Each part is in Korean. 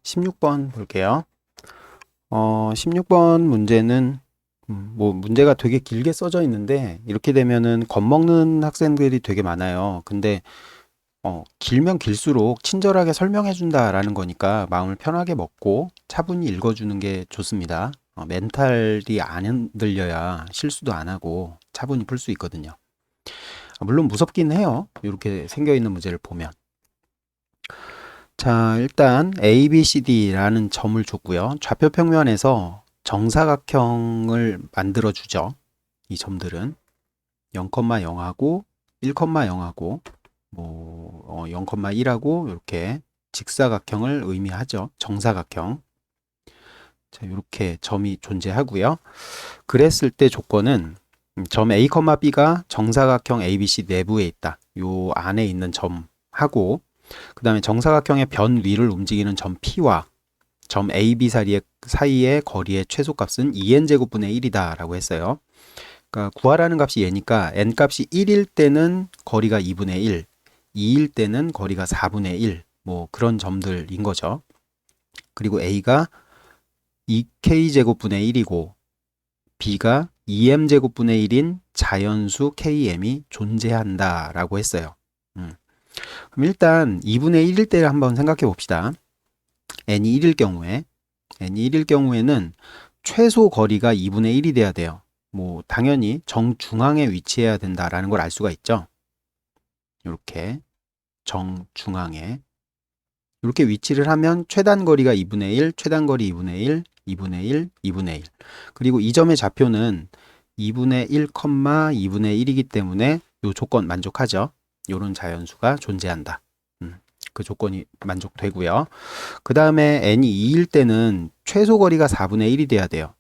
16번 볼게요. 16번 문제는 뭐 문제가 되게 길게 써져 있는데 이렇게 되면은 겁먹는 학생들이 되게 많아요. 근데 길면 길수록 친절하게 설명해 준다라는 거니까 마음을 편하게 먹고 차분히 읽어주는 게 좋습니다. 멘탈이 안 흔들려야 실수도 안 하고 차분히 풀 수 있거든요. 물론 무섭긴 해요. 이렇게 생겨 있는 문제를 보면. 자, 일단 A, B, C, D라는 점을 줬고요. 좌표 평면에서 정사각형을 만들어 주죠. 이 점들은 0,0하고 1,0하고 뭐 0,1하고 이렇게 직사각형을 의미하죠. 정사각형. 자, 이렇게 점이 존재하고요. 그랬을 때 조건은 점 A, B가 정사각형 ABC 내부에 있다. 요 안에 있는 점하고 그 다음에 정사각형의 변 위를 움직이는 점 P와 점 A, B 사이의 거리의 최소값은 2n제곱분의 1이다 라고 했어요. 그러니까 구하라는 값이 얘니까 n값이 1일 때는 거리가 2분의 1, 2일 때는 거리가 4분의 1, 뭐 그런 점들인 거죠. 그리고 A가 2k제곱분의 1이고 B가 2m제곱분의 1인 자연수 km이 존재한다 라고 했어요. 그럼 일단 2분의 1일 때를 한번 생각해 봅시다. n이 1일 경우에는 최소 거리가 2분의 1이 돼야 돼요. 뭐 당연히 정중앙에 위치해야 된다라는 걸 알 수가 있죠. 이렇게 정중앙에 이렇게 위치를 하면 최단 거리가 2분의 1, 최단 거리 2분의 1, 2분의 1, 2분의 1. 그리고 이 점의 좌표는 2분의 1, 2분의 1이기 때문에 이 조건 만족하죠. 이런 자연수가 존재한다. 그 조건이 만족되고요. 그 다음에 n이 2일 때는 최소 거리가 4분의 1이 돼야 돼요.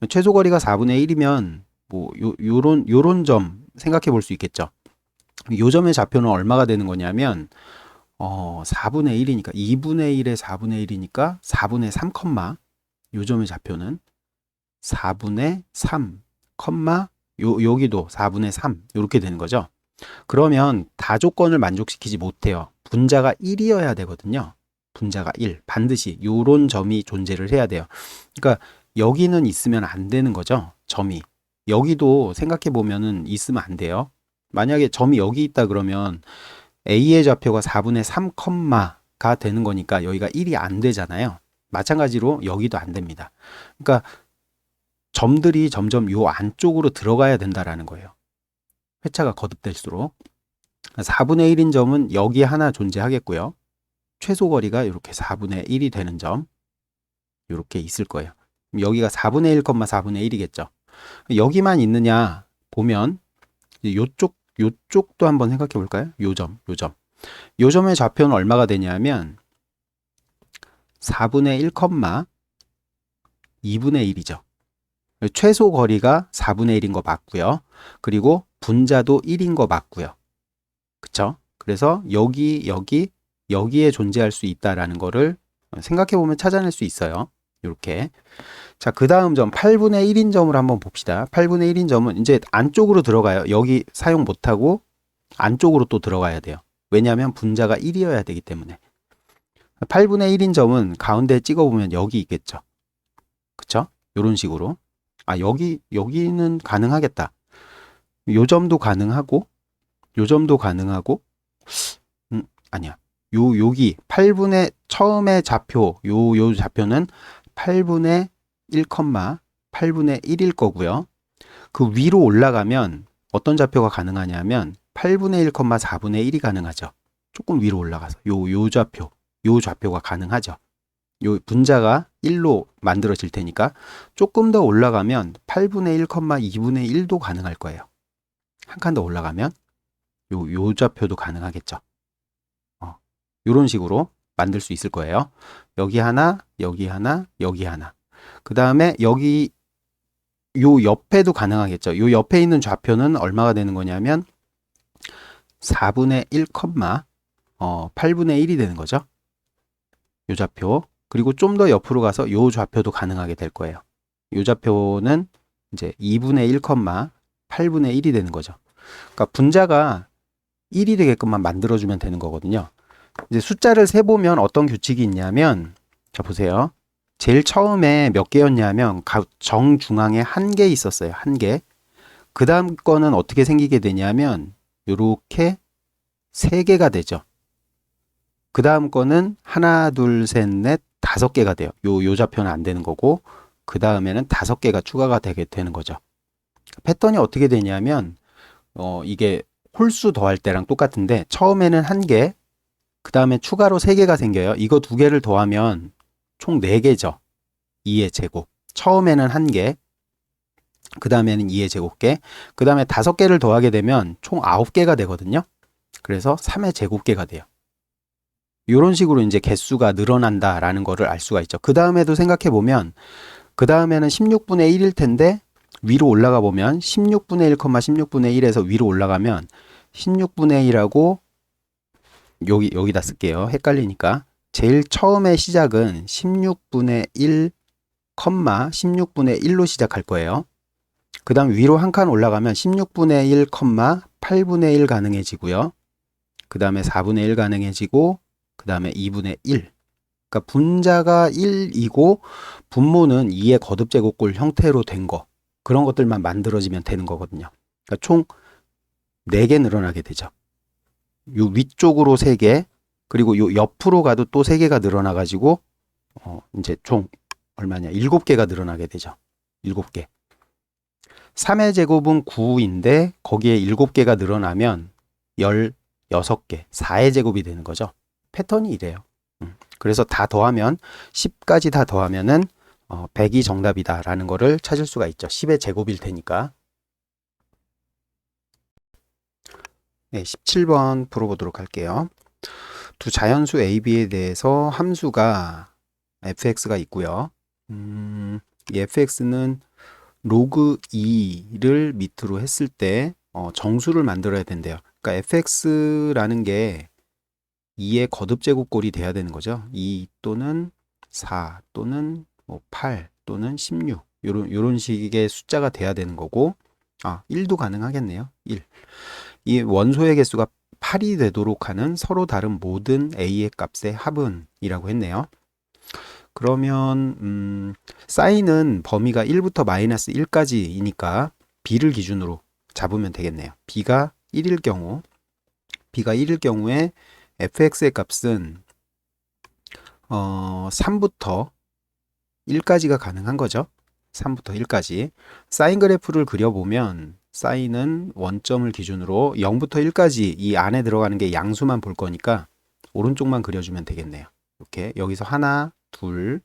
최소 거리가 4분의 1이면 뭐 요런 점 생각해 볼 수 있겠죠. 요 점의 좌표는 얼마가 되는 거냐면 4분의 1이니까 2분의 1에 4분의 1이니까 4분의 3, 요 점의 좌표는 4분의 3, 여기도 4분의 3 이렇게 되는 거죠. 그러면 다조건을 만족시키지 못해요. 분자가 1이어야 되거든요. 분자가 1. 반드시 요런 점이 존재를 해야 돼요. 그러니까 여기는 있으면 안 되는 거죠. 점이. 여기도 생각해 보면은 있으면 안 돼요. 만약에 점이 여기 있다 그러면 A의 좌표가 4분의 3가 되는 거니까 여기가 1이 안 되잖아요. 마찬가지로 여기도 안 됩니다. 그러니까 점들이 점점 요 안쪽으로 들어가야 된다라는 거예요. 회차가 거듭될수록 4분의 1인 점은 여기 하나 존재하겠고요. 최소 거리가 이렇게 4분의 1이 되는 점 이렇게 있을 거예요. 여기가 4분의 1, 4분의 1이겠죠. 여기만 있느냐 보면 요쪽도 한번 생각해 볼까요? 요 점의 좌표는 얼마가 되냐면 4분의 1, 2분의 1이죠. 최소 거리가 4분의 1인 거 맞고요. 그리고 분자도 1인 거 맞고요. 그쵸? 그래서 여기에 존재할 수 있다라는 거를 생각해 보면 찾아낼 수 있어요. 이렇게. 자, 그 다음 점 8분의 1인 점을 한번 봅시다. 8분의 1인 점은 이제 안쪽으로 들어가요. 여기 사용 못하고 안쪽으로 또 들어가야 돼요. 왜냐하면 분자가 1이어야 되기 때문에. 8분의 1인 점은 가운데 찍어보면 여기 있겠죠. 그쵸? 이런 식으로. 여기는 가능하겠다. 요 점도 가능하고, 요 점도 가능하고, 아니야. 여기 8분의 처음에 좌표, 요 좌표는 8분의 1, 8분의 1일 거고요. 그 위로 올라가면 어떤 좌표가 가능하냐면 8분의 1, 4분의 1이 가능하죠. 조금 위로 올라가서 요 좌표가 가능하죠. 요 분자가 1로 만들어질 테니까 조금 더 올라가면 8분의 1, 2분의 1도 가능할 거예요. 한 칸 더 올라가면 요 좌표도 가능하겠죠. 요런 식으로 만들 수 있을 거예요. 여기 하나, 여기 하나, 여기 하나. 그 다음에 여기 요 옆에도 가능하겠죠. 요 옆에 있는 좌표는 얼마가 되는 거냐면 4분의 1, 8분의 1이 되는 거죠. 요 좌표. 그리고 좀 더 옆으로 가서 요 좌표도 가능하게 될 거예요. 요 좌표는 이제 2분의 1, 8분의 1이 되는 거죠. 그러니까 분자가 1이 되게끔만 만들어주면 되는 거거든요. 이제 숫자를 세보면 어떤 규칙이 있냐면 자, 보세요. 제일 처음에 몇 개였냐면 정중앙에 한 개 있었어요. 한 개. 그 다음 거는 어떻게 생기게 되냐면 요렇게 세 개가 되죠. 그 다음 거는 하나, 둘, 셋, 넷, 다섯 개가 돼요. 요 좌표는 안 되는 거고, 그 다음에는 다섯 개가 추가가 되게 되는 거죠. 패턴이 어떻게 되냐면, 이게 홀수 더할 때랑 똑같은데, 처음에는 한 개, 그 다음에 추가로 세 개가 생겨요. 이거 두 개를 더하면 총 네 개죠. 2의 제곱. 처음에는 한 개, 그 다음에는 2의 제곱개, 그 다음에 다섯 개를 더하게 되면 총 9개가 되거든요. 그래서 3의 제곱개가 돼요. 이런 식으로 이제 개수가 늘어난다라는 거를 알 수가 있죠. 그 다음에도 생각해 보면 그 다음에는 16분의 1일 텐데 위로 올라가 보면 16분의 1, 16분의 1에서 위로 올라가면 16분의 1하고 여기다 쓸게요. 헷갈리니까. 제일 처음에 시작은 16분의 1, 16분의 1로 시작할 거예요. 그 다음 위로 한 칸 올라가면 16분의 1, 8분의 1 가능해지고요. 그 다음에 4분의 1 가능해지고 그 다음에 2분의 1. 그러니까 분자가 1이고 분모는 2의 거듭제곱골 형태로 된 거. 그런 것들만 만들어지면 되는 거거든요. 그러니까 총 4개 늘어나게 되죠. 요 위쪽으로 3개, 그리고 요 옆으로 가도 또 3개가 늘어나 가지고 이제 총 얼마냐? 7개가 늘어나게 되죠. 7개. 3의 제곱은 9인데 거기에 7개가 늘어나면 16개, 4의 제곱이 되는 거죠. 패턴이 이래요. 그래서 다 더하면 10까지 다 더하면은 100이 정답이다라는 거를 찾을 수가 있죠. 10의 제곱일 테니까. 네, 17번 풀어보도록 할게요. 두 자연수 A, B에 대해서 함수가 fx가 있고요. 이 fx는 로그 2를 밑으로 했을 때 정수를 만들어야 된대요. 그러니까 fx라는 게 2의 거듭제곱꼴이 돼야 되는 거죠. 2 또는 4 또는 8 또는 16 요런 식의 숫자가 돼야 되는 거고 1도 가능하겠네요. 1. 이 원소의 개수가 8이 되도록 하는 서로 다른 모든 a의 값의 합은 이라고 했네요. 그러면 사인은 범위가 1부터 마이너스 1까지이니까 b를 기준으로 잡으면 되겠네요. b가 1일 경우에 fx의 값은 3부터 1까지가 가능한 거죠. 3부터 1까지. 사인 그래프를 그려보면 사인은 원점을 기준으로 0부터 1까지 이 안에 들어가는 게 양수만 볼 거니까 오른쪽만 그려주면 되겠네요. 이렇게 여기서 하나, 둘,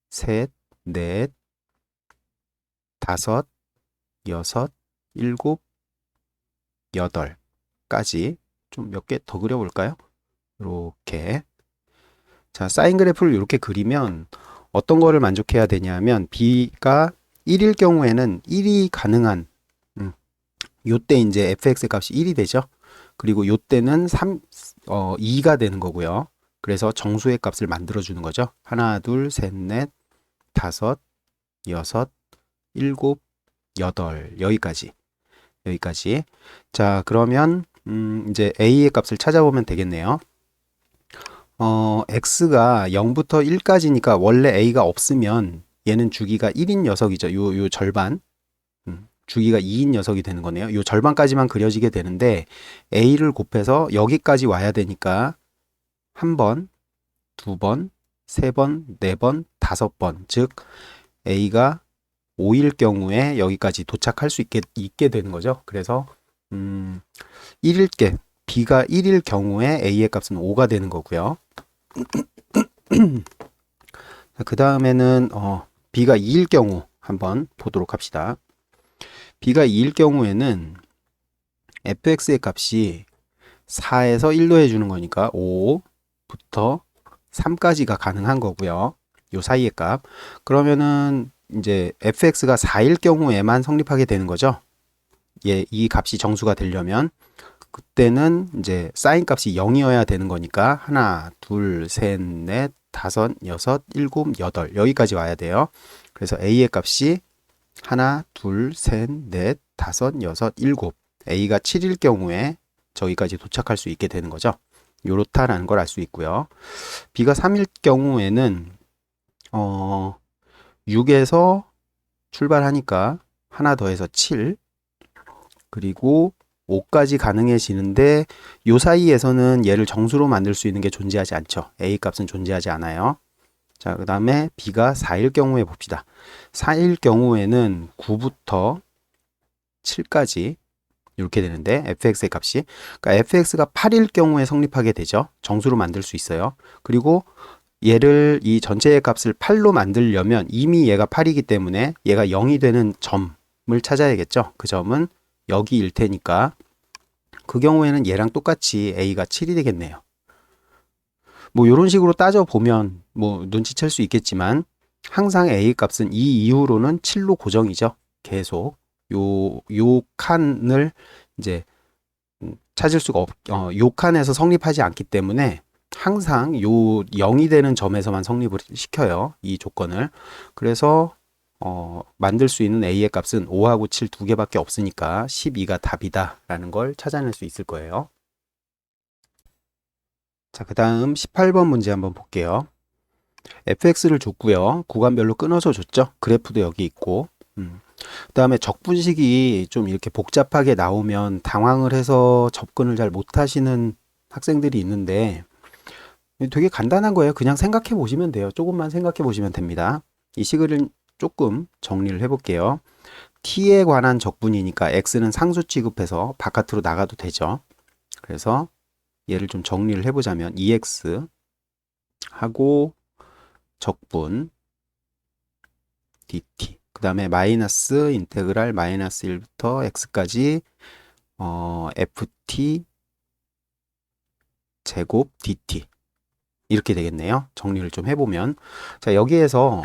셋, 넷, 다섯, 여섯, 일곱, 여덟까지 좀 몇 개 더 그려볼까요? 이렇게. 자, 사인 그래프를 이렇게 그리면 어떤 거를 만족해야 되냐면 b가 1일 경우에는 1이 가능한 요때 이제 fx의 값이 1이 되죠. 그리고 요때는 2가 되는 거고요. 그래서 정수의 값을 만들어 주는 거죠. 하나, 둘, 셋, 넷, 다섯, 여섯, 일곱, 여덟 여기까지. 자, 그러면 이제 a의 값을 찾아보면 되겠네요. x가 0부터 1까지니까 원래 a가 없으면 얘는 주기가 1인 녀석이죠. 요 절반. 주기가 2인 녀석이 되는 거네요. 요 절반까지만 그려지게 되는데 a를 곱해서 여기까지 와야 되니까 한 번, 두 번, 세 번, 네 번, 다섯 번. 즉 a가 5일 경우에 여기까지 도착할 수 있게 되는 거죠. 그래서 1일 b가 1일 경우에 a의 값은 5가 되는 거고요. 그 다음에는 b가 2일 경우 한번 보도록 합시다. b가 2일 경우에는 fx의 값이 4에서 1로 해주는 거니까 5부터 3까지가 가능한 거고요. 요 사이의 값. 그러면은 이제 fx가 4일 경우에만 성립하게 되는 거죠. 이 값이 정수가 되려면 그때는 이제 사인 값이 0이어야 되는 거니까 하나, 둘, 셋, 넷, 다섯, 여섯, 일곱, 여덟 여기까지 와야 돼요. 그래서 a의 값이 하나, 둘, 셋, 넷, 다섯, 여섯, 일곱. a가 7일 경우에 저기까지 도착할 수 있게 되는 거죠. 요렇다라는 걸 알 수 있고요. b가 3일 경우에는 6에서 출발하니까 하나 더해서 7, 그리고 5까지 가능해지는데 요 사이에서는 얘를 정수로 만들 수 있는 게 존재하지 않죠. a 값은 존재하지 않아요. 자, 그 다음에 b가 4일 경우에 봅시다. 4일 경우에는 9부터 7까지 이렇게 되는데 fx의 값이, 그러니까 fx가 8일 경우에 성립하게 되죠. 정수로 만들 수 있어요. 그리고 얘를, 이 전체의 값을 8로 만들려면 이미 얘가 8이기 때문에 얘가 0이 되는 점을 찾아야겠죠. 그 점은 여기일 테니까 그 경우에는 얘랑 똑같이 a가 7이 되겠네요. 뭐 이런 식으로 따져보면 뭐 눈치챌 수 있겠지만 항상 a 값은 이 이후로는 7로 고정이죠. 계속 요 칸을 이제 찾을 수가 요 칸에서 성립하지 않기 때문에 항상 요 0이 되는 점에서만 성립을 시켜요. 이 조건을. 그래서 만들 수 있는 a의 값은 5하고 7 두 개밖에 없으니까 12가 답이다 라는 걸 찾아낼 수 있을 거예요. 자, 그 다음 18번 문제 한번 볼게요. fx를 줬고요. 구간별로 끊어서 줬죠. 그래프도 여기 있고. 그 다음에 적분식이 좀 이렇게 복잡하게 나오면 당황을 해서 접근을 잘 못하시는 학생들이 있는데 되게 간단한 거예요. 그냥 생각해 보시면 돼요. 조금만 생각해 보시면 됩니다. 이 식을 조금 정리를 해볼게요. t에 관한 적분이니까 x는 상수 취급해서 바깥으로 나가도 되죠. 그래서 얘를 좀 정리를 해보자면 2x 하고 적분 dt, 그 다음에 마이너스 인테그랄 마이너스 1부터 x까지 ft 제곱 dt 이렇게 되겠네요. 정리를 좀 해보면, 자, 여기에서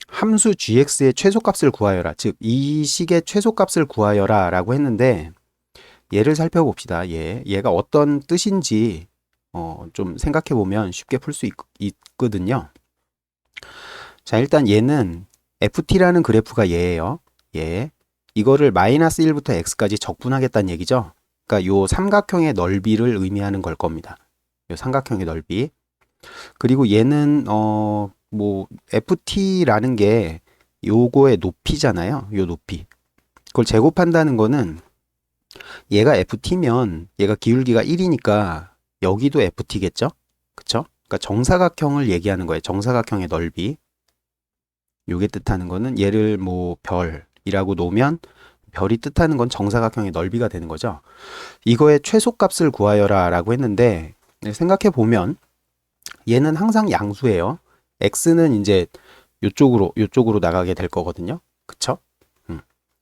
함수 gx의 최소값을 구하여라, 즉 이 식의 최소값을 구하여라 라고 했는데 얘를 살펴봅시다. 얘가 어떤 뜻인지 좀 생각해 보면 쉽게 풀 수 있거든요. 자, 일단 얘는 ft라는 그래프가 얘예요. 이거를 마이너스 1부터 x까지 적분하겠다는 얘기죠. 그러니까 요 삼각형의 넓이를 의미하는 걸 겁니다. 요 삼각형의 넓이. 그리고 얘는 뭐 ft라는 게 요거의 높이잖아요. 요 높이. 그걸 제곱한다는 거는 얘가 ft면 얘가 기울기가 1이니까 여기도 ft겠죠? 그쵸? 그러니까 정사각형을 얘기하는 거예요. 정사각형의 넓이. 요게 뜻하는 거는 얘를 뭐 별이라고 놓으면 별이 뜻하는 건 정사각형의 넓이가 되는 거죠. 이거의 최소값을 구하여라 라고 했는데 생각해 보면 얘는 항상 양수예요. x는 이제 요쪽으로 나가게 될 거거든요. 그쵸?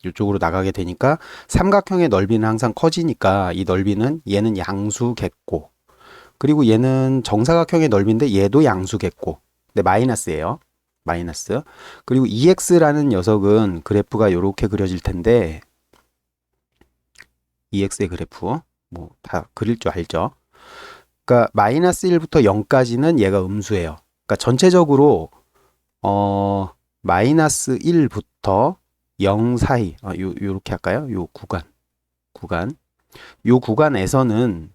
이쪽으로 나가게 되니까 삼각형의 넓이는 항상 커지니까 이 넓이는 얘는 양수겠고, 그리고 얘는 정사각형의 넓이인데 얘도 양수겠고, 근데 마이너스예요. 마이너스. 그리고 2x라는 녀석은 그래프가 이렇게 그려질 텐데 2x의 그래프 뭐 다 그릴 줄 알죠? 그러니까 마이너스 1부터 0까지는 얘가 음수예요. 그러니까 전체적으로 마이너스 1부터 0 사이, 요렇게 할까요? 요 구간. 요 구간에서는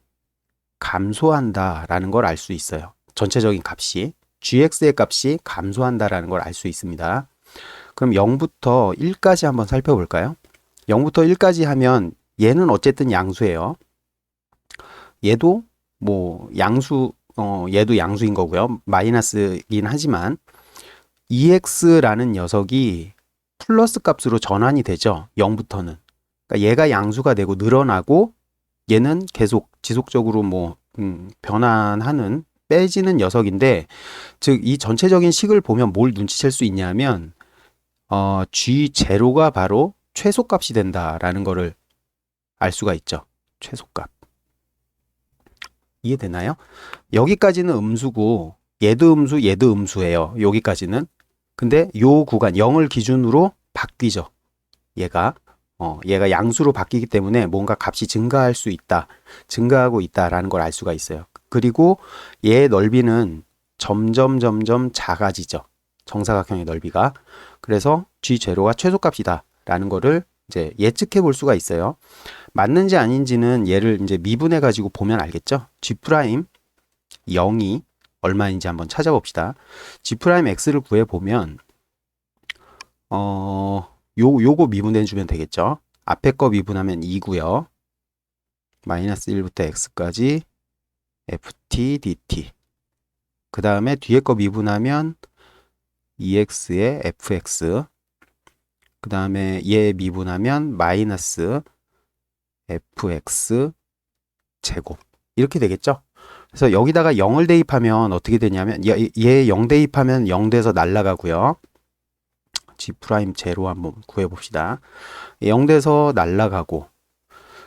감소한다라는 걸 알 수 있어요. 전체적인 값이. gx의 값이 감소한다라는 걸 알 수 있습니다. 그럼 0부터 1까지 한번 살펴볼까요? 0부터 1까지 하면 얘는 어쨌든 양수예요. 얘도 뭐 얘도 양수인 거고요. 마이너스이긴 하지만 2x라는 녀석이 플러스 값으로 전환이 되죠. 0부터는. 그러니까 얘가 양수가 되고 늘어나고 얘는 계속 지속적으로 뭐 변환하는, 빼지는 녀석인데, 즉 이 전체적인 식을 보면 뭘 눈치챌 수 있냐면 g0가 바로 최소값이 된다라는 거를 알 수가 있죠. 최소값. 이해되나요? 여기까지는 음수고 얘도 음수, 얘도 음수예요. 여기까지는. 근데 요 구간 0을 기준으로 바뀌죠. 얘가 양수로 바뀌기 때문에 뭔가 값이 증가할 수 있다, 증가하고 있다라는 걸 알 수가 있어요. 그리고 얘의 넓이는 점점 작아지죠. 정사각형의 넓이가. 그래서 G0가 최소값이다 라는 거를 이제 예측해 볼 수가 있어요. 맞는지 아닌지는 얘를 이제 미분해 가지고 보면 알겠죠? G 프라임 0이 얼마인지 한번 찾아봅시다. G 프라임 X를 구해 보면 요거 미분해 주면 되겠죠? 앞에 거 미분하면 2고요. 마이너스 1부터 x까지 ft dt. 그 다음에 뒤에 거 미분하면 2x에 fx. 그 다음에 얘 미분하면 마이너스 fx 제곱. 이렇게 되겠죠? 그래서 여기다가 0을 대입하면 어떻게 되냐면 얘 0 대입하면 0 돼서 날라가고요. G 프라임 제로 한번 구해봅시다. 0 돼서 날라가고,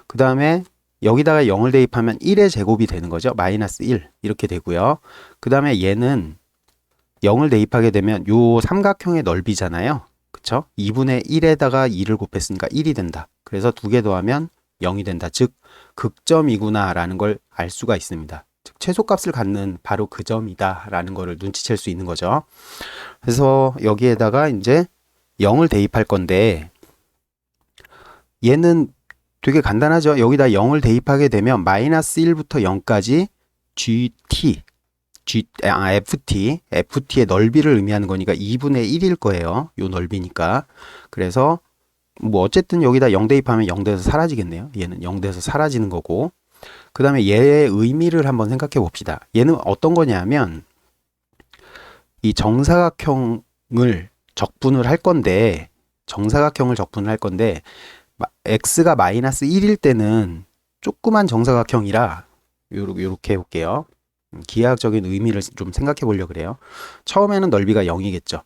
그 다음에 여기다가 0을 대입하면 1의 제곱이 되는 거죠. 마이너스 1 이렇게 되고요. 그 다음에 얘는 0을 대입하게 되면 요 삼각형의 넓이잖아요. 그쵸? 2분의 1에다가 2를 곱했으니까 1이 된다. 그래서 두 개 더하면 0이 된다. 즉 극점이구나 라는 걸 알 수가 있습니다. 즉 최소값을 갖는 바로 그 점이다 라는 거를 눈치챌 수 있는 거죠. 그래서 여기에다가 이제 0을 대입할 건데, 얘는 되게 간단하죠. 여기다 0을 대입하게 되면 마이너스 1부터 0까지 FT의 넓이를 의미하는 거니까 2분의 1일 거예요. 요 넓이니까. 그래서 뭐 어쨌든 여기다 0 대입하면 0 돼서 사라지겠네요. 얘는 0 돼서 사라지는 거고. 그 다음에 얘의 의미를 한번 생각해 봅시다. 얘는 어떤 거냐면 이 정사각형을 적분을 할 건데, x가 마이너스 1일 때는 조그만 정사각형이라 요렇게 해볼게요. 기하학적인 의미를 좀 생각해 보려고 그래요. 처음에는 넓이가 0이겠죠.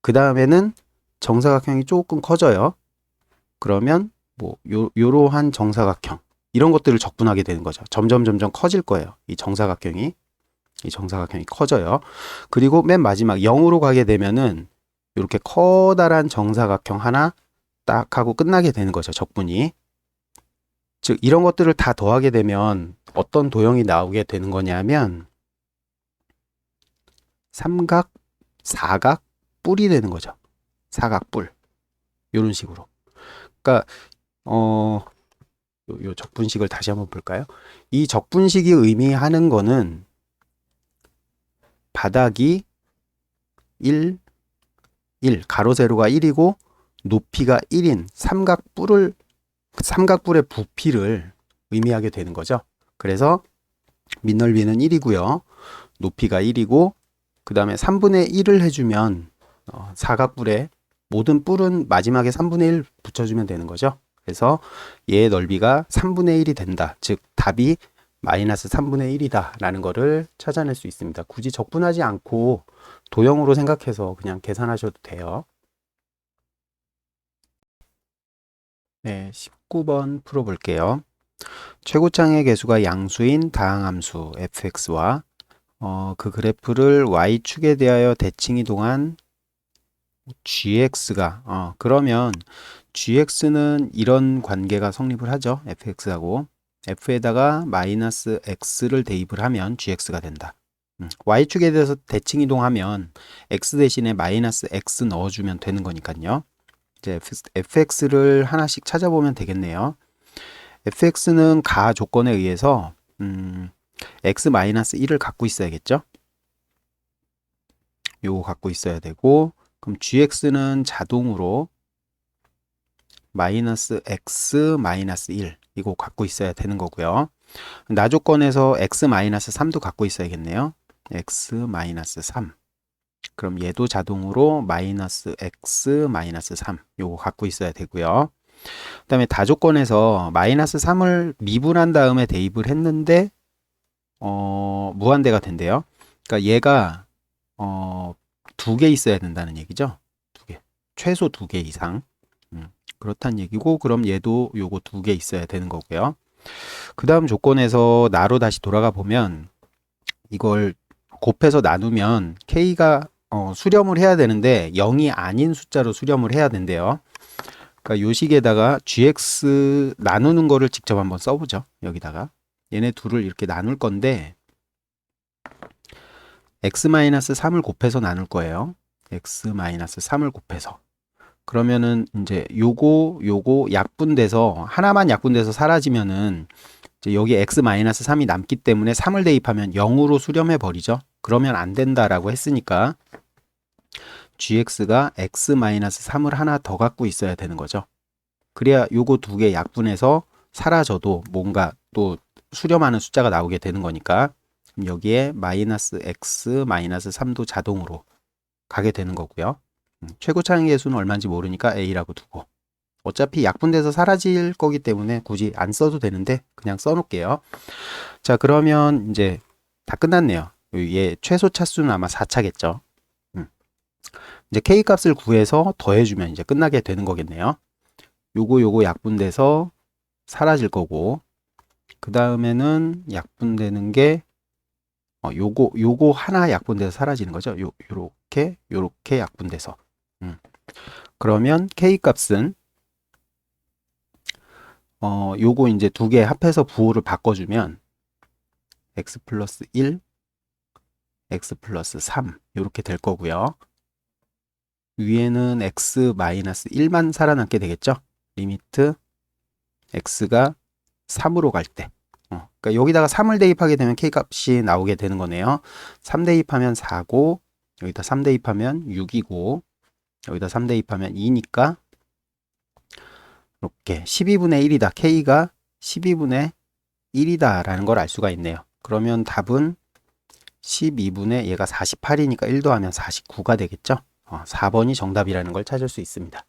그 다음에는 정사각형이 조금 커져요. 그러면 뭐 요러한 정사각형, 이런 것들을 적분하게 되는 거죠. 점점 커질 거예요. 이 정사각형이 커져요. 그리고 맨 마지막 0으로 가게 되면은 이렇게 커다란 정사각형 하나 딱 하고 끝나게 되는 거죠. 적분이. 즉 이런 것들을 다 더하게 되면 어떤 도형이 나오게 되는 거냐면 삼각, 사각, 뿔이 되는 거죠. 사각뿔. 이런 식으로. 그러니까 요 적분식을 다시 한번 볼까요? 이 적분식이 의미하는 거는 바닥이 1, 가로 세로가 1이고 높이가 1인 삼각뿔의 부피를 의미하게 되는 거죠. 그래서 밑넓이는 1이고요. 높이가 1이고, 그 다음에 3분의 1을 해주면 사각뿔의 모든 뿔은 마지막에 3분의 1 붙여주면 되는 거죠. 그래서 얘의 넓이가 3분의 1이 된다. 즉 답이 마이너스 3분의 1이다 라는 거를 찾아낼 수 있습니다. 굳이 적분하지 않고 도형으로 생각해서 그냥 계산하셔도 돼요. 네, 19번 풀어볼게요. 최고창의 개수가 양수인 다항함수 fx와 그 그래프를 y축에 대하여 대칭이동한 gx가 그러면 gx는 이런 관계가 성립을 하죠. fx하고 f에다가 마이너스 x를 대입을 하면 gx가 된다. y축에 대해서 대칭 이동하면 x 대신에 마이너스 x 넣어주면 되는 거니까요. 이제 fx를 하나씩 찾아보면 되겠네요. fx는 가 조건에 의해서 x 마이너스 1을 갖고 있어야겠죠. 요거 갖고 있어야 되고, 그럼 gx는 자동으로 마이너스 x 마이너스 1 이거 갖고 있어야 되는 거고요. 나 조건에서 x 마이너스 3도 갖고 있어야겠네요. x 마이너스 3. 그럼 얘도 자동으로 마이너스 x 마이너스 3 요거 갖고 있어야 되고요. 그 다음에 다조건에서 마이너스 3을 미분한 다음에 대입을 했는데 무한대가 된대요. 그러니까 얘가 두 개 있어야 된다는 얘기죠. 두 개. 최소 2개 이상. 그렇다는 얘기고, 그럼 얘도 요거 2개 있어야 되는 거고요. 그 다음 조건에서 나로 다시 돌아가 보면 이걸 곱해서 나누면 k가 수렴을 해야 되는데 0이 아닌 숫자로 수렴을 해야 된대요. 그러니까 요 식에다가 gx 나누는 거를 직접 한번 써보죠. 여기다가 얘네 둘을 이렇게 나눌 건데 x-3을 곱해서 나눌 거예요. x-3을 곱해서. 그러면은 이제 요거 약분돼서 하나만 약분돼서 사라지면은 이제 여기 x-3이 남기 때문에 3을 대입하면 0으로 수렴해 버리죠. 그러면 안 된다라고 했으니까 gx가 x-3을 하나 더 갖고 있어야 되는 거죠. 그래야 요거 두 개 약분해서 사라져도 뭔가 또 수렴하는 숫자가 나오게 되는 거니까 그럼 여기에 마이너스 x 마이너스 3도 자동으로 가게 되는 거고요. 최고 차항의 개수는 얼마인지 모르니까 a라고 두고 어차피 약분돼서 사라질 거기 때문에 굳이 안 써도 되는데 그냥 써놓을게요. 자, 그러면 이제 다 끝났네요. 얘 최소 차수는 아마 4차겠죠. 이제 k 값을 구해서 더해주면 이제 끝나게 되는 거겠네요. 요거 약분돼서 사라질 거고 그 다음에는 약분되는 게 요거 하나 약분돼서 사라지는 거죠. 요렇게 약분돼서 그러면 k 값은 요거 이제 두 개 합해서 부호를 바꿔주면 x 플러스 1, x 플러스 3 이렇게 될 거고요. 위에는 x 마이너스 1만 살아남게 되겠죠. 리미트 x가 3으로 갈 때. 그러니까 여기다가 3을 대입하게 되면 k 값이 나오게 되는 거네요. 3 대입하면 4고 여기다 3 대입하면 6이고 여기다 3 대입하면 2니까 이렇게 12분의 1이다. k가 12분의 1이다 라는 걸 알 수가 있네요. 그러면 답은 12분의 얘가 48이니까 1 더하면 49가 되겠죠. 4번이 정답이라는 걸 찾을 수 있습니다.